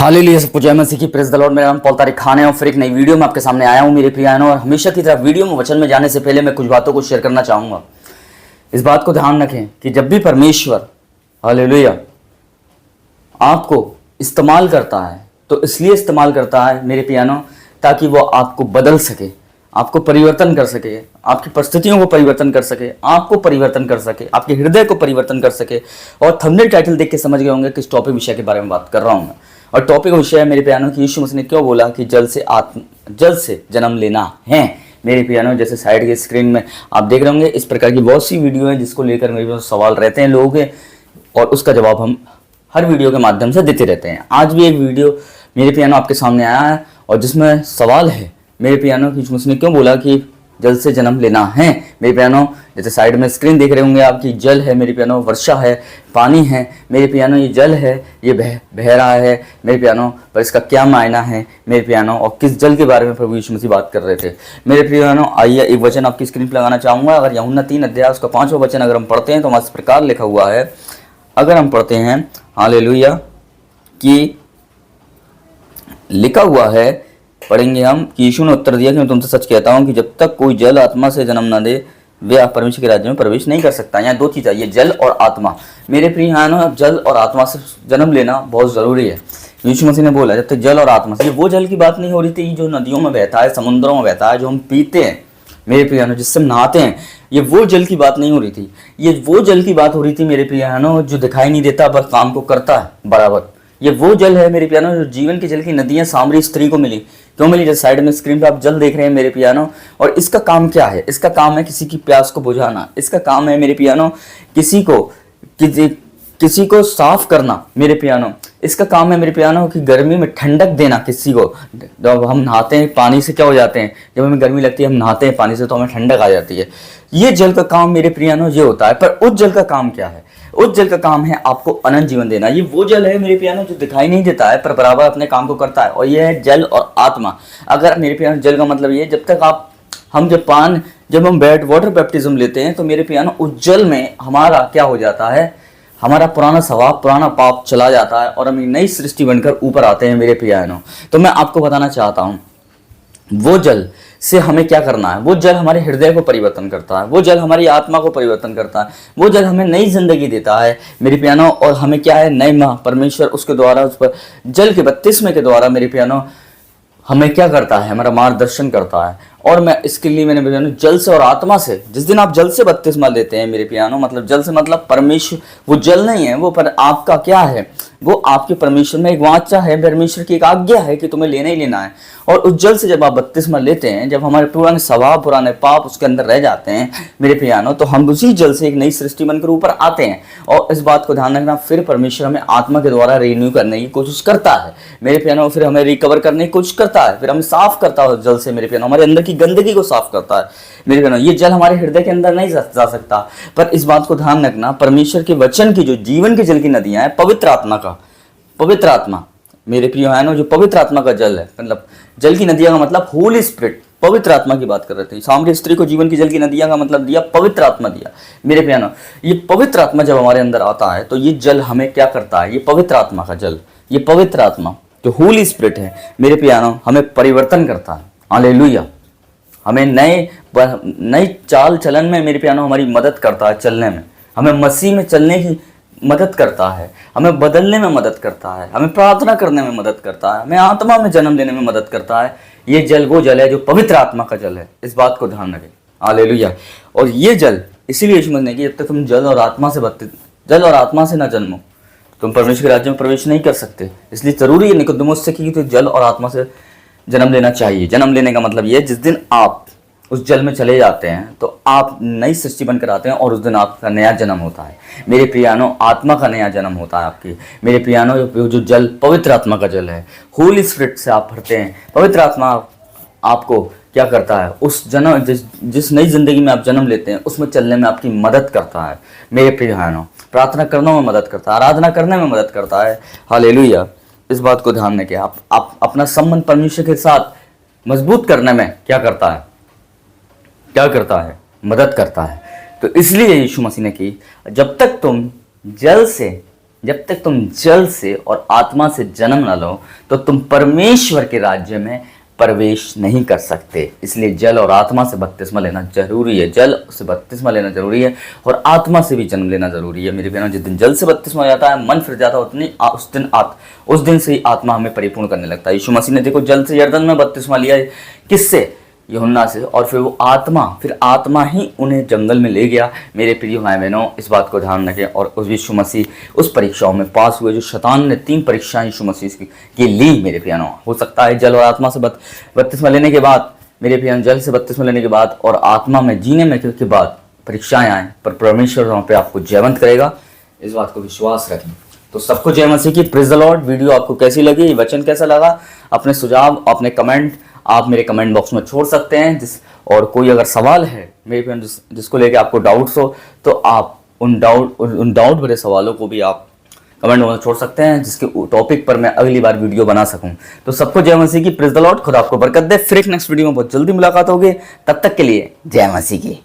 Hallelujah, सबको जय मसीह की। Praise the Lord. मेरा नाम पॉल तारिक खान है और फिर एक नई वीडियो में आपके सामने आया हूं मेरे प्रियानो। और हमेशा की तरह वीडियो में वचन में जाने से पहले मैं कुछ बातों को शेयर करना चाहूंगा। इस बात को ध्यान रखें कि जब भी परमेश्वर हालेलुया आपको इस्तेमाल करता है तो इसलिए इस्तेमाल करता है मेरे प्रियानो, ताकि वो आपको बदल सके, आपको परिवर्तन कर सके, आपकी परिस्थितियों को परिवर्तन कर सके, आपको परिवर्तन कर सके, आपके हृदय को परिवर्तन कर सके। और थंबनेल टाइटल देख के समझ गए होंगे किस टॉपिक विषय के बारे में बात कर रहा हूं मैं। और टॉपिक विषय है मेरे प्यानो कि यीशु मसीह ने क्यों बोला कि जल से जन्म लेना है। मेरे प्यानो, जैसे साइड के स्क्रीन में आप देख रहे होंगे, इस प्रकार की बहुत सी वीडियो है जिसको लेकर मेरे पास सवाल रहते हैं लोगों के, और उसका जवाब हम हर वीडियो के माध्यम से देते रहते हैं। आज भी एक वीडियो मेरे प्यानो आपके सामने आया है और जिसमें सवाल है मेरे प्यानो कि यीशु मसीह ने क्यों बोला कि जल से जन्म लेना है। मेरे प्यानो, जैसे साइड में स्क्रीन देख रहे होंगे आपकी, जल है मेरे प्यानो, वर्षा है, पानी है मेरे प्यानो। ये जल है, ये बह रहा है मेरे प्यानो, पर इसका क्या मायना है मेरे प्यानो, और किस जल के बारे में प्रभु यीशु मसीह बात कर रहे थे मेरे प्यानो। आइए एक वचन आपकी स्क्रीन पर लगाना चाहूँगा। अगर यूहन्ना 3 अध्याय उसका 5वां वचन अगर हम पढ़ते हैं तो हमारे इस प्रकार लिखा हुआ है। अगर हम पढ़ते हैं हालेलुया कि लिखा हुआ है, पढ़ेंगे हम कि यीशु ने उत्तर दिया कि मैं तुमसे सच कहता हूं कि जब तक कोई जल आत्मा से जन्म न दे वे परमेश्वर के राज्य में प्रवेश नहीं कर सकता। यहाँ दो चीज़ है, जल और आत्मा। मेरे प्रिय यहाँ जल और आत्मा से जन्म लेना बहुत ज़रूरी है। यीशु मसीह ने बोला जब तक जल और आत्मा से, वो जल की बात नहीं हो रही थी जो नदियों में बहता है, समुद्रों में बहता है, जो हम पीते हैं मेरे प्रिय, जिससे हम नहाते हैं, ये वो जल की बात नहीं हो रही थी। ये वो जल की बात हो रही थी मेरे प्रिय, जो दिखाई नहीं देता पर काम को करता है बराबर। ये वो जल है मेरे प्यानो जो जीवन के जल की नदियां सामरी स्त्री को मिली। क्यों मिली? जैसे साइड में स्क्रीन पे आप जल देख रहे हैं मेरे पियानो। और इसका काम क्या है? इसका काम है किसी की प्यास को बुझाना। इसका काम है मेरे पियानो किसी को साफ करना मेरे पियानो। इसका काम है मेरे पियानो कि गर्मी में ठंडक देना किसी को। जब हम नहाते हैं पानी से क्या हो जाते हैं, जब हमें गर्मी लगती है हम नहाते हैं पानी से तो हमें ठंडक आ जाती है। ये जल का काम मेरे पियानो ये होता है। पर उस जल का काम क्या है? उस जल का काम है आपको अनंत जीवन देना। ये वो जल है मेरे पियानो जो दिखाई नहीं देता है पर बराबर अपने काम को करता है, और ये है जल और आत्मा। अगर मेरे पियानो जल का मतलब ये, जब हम वाटर बैप्टिज्म लेते हैं तो मेरे पियानो उस जल में हमारा क्या हो जाता है, हमारा पुराना स्वभाव, पुराना पाप चला जाता है और हम एक नई सृष्टि बनकर ऊपर आते हैं मेरे पियानो। तो मैं आपको बताना चाहता हूँ वो जल से हमें क्या करना है। वो जल हमारे हृदय को परिवर्तन करता है, वो जल हमारी आत्मा को परिवर्तन करता है, वो जल हमें नई जिंदगी देता है मेरे पियानो। और हमें क्या है, नए माह परमेश्वर उसके द्वारा, उस पर जल के बपतिस्मे के द्वारा मेरे पियानो हमें क्या करता है, हमारा मार्गदर्शन करता है। और मैं इसके लिए मैंने पियानो जल से और आत्मा से, जिस दिन आप जल से बपतिस्मा लेते हैं मेरे पियानो, मतलब जल से मतलब परमेश्वर, वो जल नहीं है वो, पर आपका क्या है, वो आपके परमेश्वर में एक वाचा है, परमेश्वर की एक आज्ञा है कि तुम्हें लेना ही लेना है। और उस जल से जब आप बपतिस्मा लेते हैं, जब हमारे पुराने स्वभाव, पुराने पाप उसके अंदर रह जाते हैं मेरे पियानो, तो हम उसी जल से एक नई सृष्टि बनकर ऊपर आते हैं। और इस बात को ध्यान रखना, फिर परमेश्वर हमें आत्मा के द्वारा रिन्यू करने की कोशिश करता है मेरे पियानो, फिर हमें रिकवर करने की कोशिश करता है, फिर हमें साफ करता है जल से मेरे पियानो, हमारे अंदर की गंदगी को साफ करता है मेरे पियानो। ये जल हमारे हृदय के अंदर नहीं जा सकता, पर इस बात को ध्यान रखना, परमेश्वर के वचन की जो जीवन के जल की नदियां हैं, पवित्र आत्मा मेरे प्रिय है ना, जो पवित्र आत्मा का जल है, मतलब जल की नदियां का मतलब होली स्पिरिट, पवित्र आत्मा की बात कर रहे थे। सामरी स्त्री को जीवन की जल की नदियां का मतलब दिया, पवित्र आत्मा दिया मेरे प्यानो। ये पवित्र आत्मा जब हमारे अंदर आता है तो ये जल हमें क्या करता है, ये पवित्र आत्मा का जल, ये पवित्र आत्मा जो होली स्पिरिट है मेरे प्यानो, हमें परिवर्तन करता है। हालेलुया, हमें नई चाल चलन में मेरे प्यानो हमारी मदद करता है, चलने में, हमें मसीह में चलने की मदद करता है, हमें बदलने में मदद करता है, हमें प्रार्थना करने में मदद करता है, हमें आत्मा में जन्म लेने में मदद करता है। ये जल वो जल है जो पवित्र आत्मा का जल है, इस बात को ध्यान रखें। हालेलुया। और ये जल इसीलिए यीशु मसीह ने कि जब तक तुम जल और आत्मा से ना जन्मो तुम परमेश्वर के राज्य में प्रवेश नहीं कर सकते। इसलिए जरूरी है निकोदेमुस से कि तो जल और आत्मा से जन्म लेना चाहिए। जन्म लेने का मतलब ये है जिस दिन आप उस जल में चले जाते हैं तो आप नई सृष्टि बनकर आते हैं और उस दिन आपका नया जन्म होता है मेरे प्रियानो, आत्मा का नया जन्म होता है आपकी मेरे प्रियानो। जो जल पवित्र आत्मा का जल है, होली स्पिरिट से आप भरते हैं। पवित्र आत्मा आपको क्या करता है, उस जन्म जिस नई जिंदगी में आप जन्म लेते हैं उसमें चलने में आपकी मदद करता है मेरे प्रियानो। प्रार्थना करने में मदद करता है, आराधना करने में मदद करता है। हालेलुया। इस बात को ध्यान रखें, आप अपना संबंध परमेश्वर के साथ मजबूत करने में क्या करता है, मदद करता है। तो इसलिए यीशु मसीह ने कि जब तक तुम जल से जब तक तुम जल से और आत्मा से जन्म न लो तो तुम परमेश्वर के राज्य में प्रवेश नहीं कर सकते। इसलिए जल और आत्मा से बपतिस्मा लेना जरूरी है। जल से बपतिस्मा लेना जरूरी है और आत्मा से भी जन्म लेना जरूरी है। मेरे बहनों, जिस दिन जल से बपतिस्मा हो जाता है, मन फिर जाता है, उस दिन से ही आत्मा हमें परिपूर्ण करने लगता है। यीशु मसीह ने देखो जल से यरदन में बपतिस्मा लिया है, किससे? यूहन्ना से। और फिर वो आत्मा ही उन्हें जंगल में ले गया। मेरे प्रिय भाई बहनों, इस बात को ध्यान रखें। और उस यीशु मसीह उस परीक्षाओं में पास हुए जो शैतान ने 3 परीक्षाएं यीशु मसीह की ली। मेरे प्रियनों, हो सकता है जल और आत्मा से बपतिस्मा लेने के बाद, मेरे प्रियन, जल से बपतिस्मा लेने के बाद और आत्मा में जीने में के बाद परीक्षाएं आए, पर परमेश्वर वहाँ पे आपको जयवंत करेगा। इस बात को विश्वास रखें। तो सबको जय मसीह की। Praise the Lord. वीडियो आपको कैसी लगी, वचन कैसा लगा, अपने सुझाव, अपने कमेंट आप मेरे कमेंट बॉक्स में छोड़ सकते हैं। और कोई अगर सवाल है मेरे पे जिसको लेके आपको डाउट्स हो, तो आप उन डाउट भरे सवालों को भी आप कमेंट में छोड़ सकते हैं, जिसके टॉपिक पर मैं अगली बार वीडियो बना सकूं। तो सबको जय मसीह की। Praise the Lord. खुदा आपको बरकत दे। फिर एक नेक्स्ट वीडियो में बहुत जल्दी मुलाकात होगी। तब तक के लिए जय मसीह की।